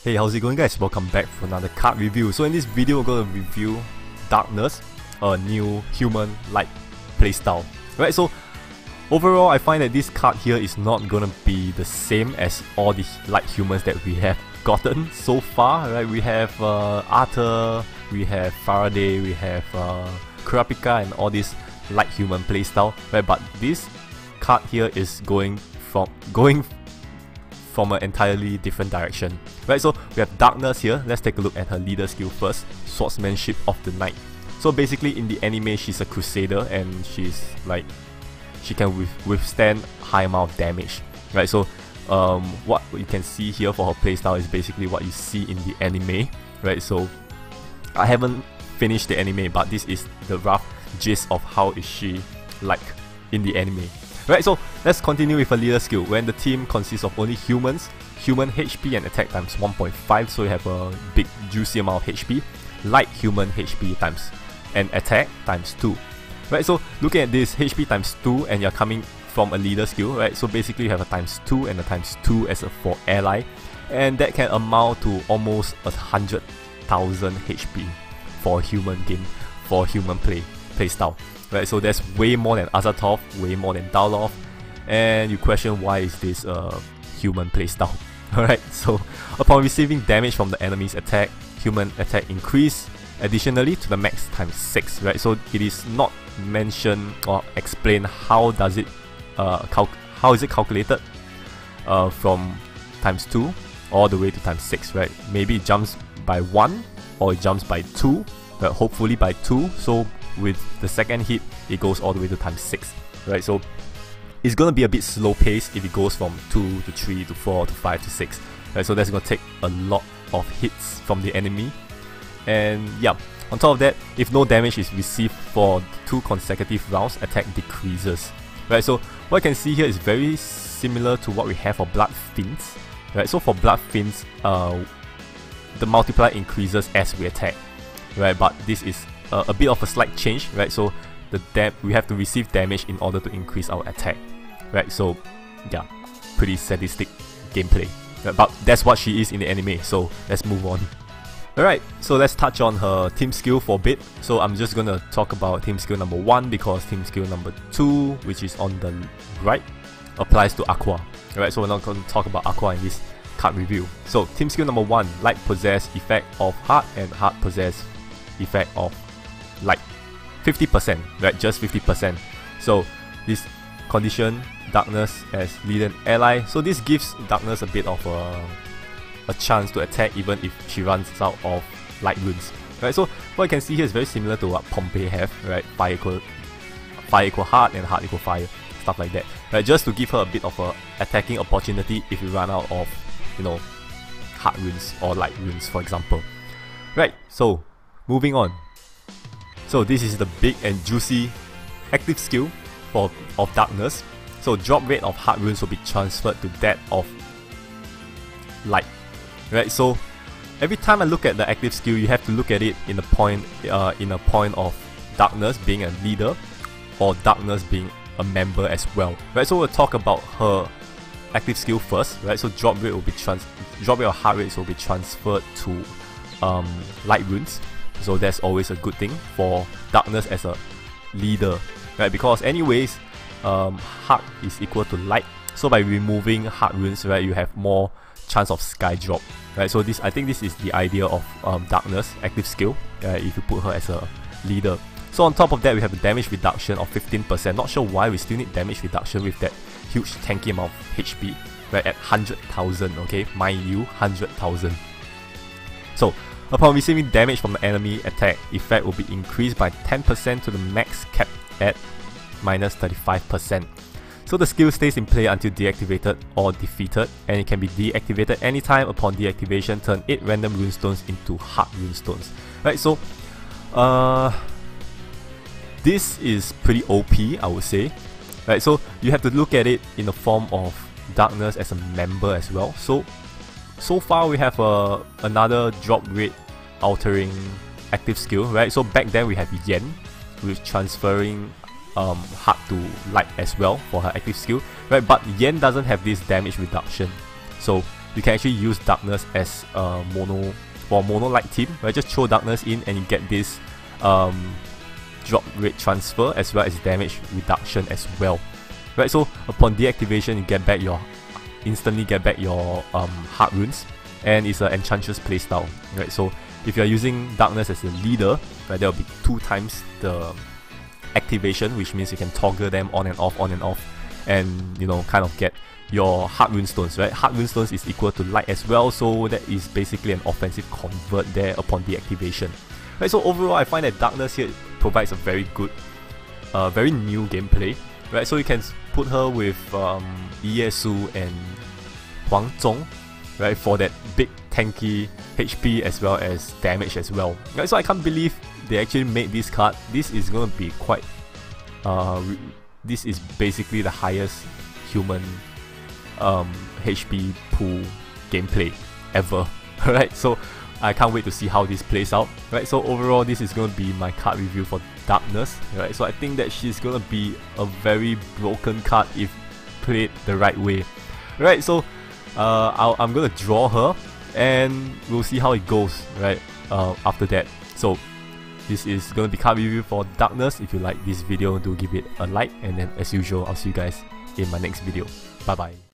Hey, how's it going, guys? Welcome back for another card review. So in this video, we're going to review Darkness, a new human light playstyle. Right, so overall, I find that this card here is not going to be the same as all the light humans that we have gotten so far. Right, we have Arthur, we have Faraday, we have Kurapika and all this light human playstyle. Right, but this card here is going from an entirely different direction. Right, so we have Darkness here. Let's take a look at her leader skill first, Swordsmanship of the Night. So basically in the anime she's a crusader and she's like, she can withstand high amount of damage. Right, so what you can see here for her playstyle is basically what you see in the anime. Right, so I haven't finished the anime, but this is the rough gist of how is she like in the anime. Right, so let's continue with a leader skill. When the team consists of only humans, human HP and attack times 1.5, so you have a big juicy amount of HP. Light human HP times and attack times 2. Right, so looking at this HP times 2 and you're coming from a leader skill, right, so basically you have a times 2 and a times 2 as a for ally, and that can amount to almost 100,000 HP for a human game, for human playstyle. Right, so that's way more than Azatov, way more than Dalov, and you question why is this human playstyle. Alright, so upon receiving damage from the enemy's attack, human attack increase additionally to the max times 6. Right, so it is not mentioned or explained how does it how is it calculated from times 2 all the way to times 6. Right, maybe it jumps by 1 or it jumps by 2, but hopefully by 2. So with the second hit, it goes all the way to times 6. Right, so it's gonna be a bit slow paced if it goes from 2 to 3 to 4 to 5 to 6. Right, so that's gonna take a lot of hits from the enemy. And yeah, on top of that, if no damage is received for 2 consecutive rounds, attack decreases. Right, so what you can see here is very similar to what we have for Blood Fiends. Right, so for Blood Fiends, the multiplier increases as we attack. Right, but this is a bit of a slight change. Right, so we have to receive damage in order to increase our attack. Right, so yeah, pretty sadistic gameplay. Right, but that's what she is in the anime, so let's move on. Alright, so let's touch on her team skill for a bit. So I'm just gonna talk about team skill number 1 because team skill number 2, which is on the right, applies to Aqua. Alright, so we're not gonna talk about Aqua in this card review. So team skill number 1, Light possess effect of Heart and Heart possess effect of Light. 50%, right, just 50%. So this condition Darkness as leader and ally, so this gives Darkness a bit of a chance to attack even if she runs out of light runes. Right, so what you can see here is very similar to what Pompeii have, right? Fire equal heart and heart equal fire, stuff like that. Right, just to give her a bit of a attacking opportunity if you run out of, you know, heart runes or light runes, for example. Right, so moving on. So this is the big and juicy active skill of Darkness. So drop rate of heart runes will be transferred to that of light. Right, so every time I look at the active skill, you have to look at it in a point of Darkness being a leader or Darkness being a member as well. Right, so we'll talk about her active skill first. Right, so drop rate of heart rates will be transferred to light runes. So that's always a good thing for Darkness as a leader, right? Because anyways, heart is equal to light. So by removing heart runes, right, you have more chance of sky drop. Right, so I think this is the idea of Darkness active skill. If you put her as a leader. So on top of that, we have a damage reduction of 15%. Not sure why we still need damage reduction with that huge tanky amount of HP. Right, at 100,000. Okay, mind you, 100,000. So upon receiving damage from the enemy attack, effect will be increased by 10% to the max cap at minus 35%. So the skill stays in play until deactivated or defeated, and it can be deactivated anytime. Upon deactivation, turn 8 random runestones into heart runestones. Right, so this is pretty OP, I would say. Right, so you have to look at it in the form of Darkness as a member as well. So far we have another drop rate altering active skill, right? So back then we have Yen with transferring heart to light as well for her active skill, right? But Yen doesn't have this damage reduction, so you can actually use Darkness as a mono light team, right? Just throw Darkness in and you get this drop rate transfer as well as damage reduction as well, right? So upon deactivation, you instantly get back your heart runes, and it's an Enchantress playstyle, right? So if you're using Darkness as a leader, right, there will be 2 times the activation, which means you can toggle them on and off, and you know, kind of get your heart rune stones, right? Heart rune stones is equal to light as well, so that is basically an offensive convert there upon deactivation, right? So overall, I find that Darkness here provides a very good, very new gameplay, right? So you can put her with Ieyasu and Huang Zhong, right, for that big tanky HP as well as damage as well, right? So I can't believe they actually made this card. This is gonna be quite this is basically the highest human HP pool gameplay ever, right? So I can't wait to see how this plays out, right? So overall, this is going to be my card review for Darkness, right? So I think that she's going to be a very broken card if played the right way, right? So I'm going to draw her and we'll see how it goes, right, after that. So this is going to be card review for Darkness. If you like this video, do give it a like, and then as usual, I'll see you guys in my next video. Bye bye.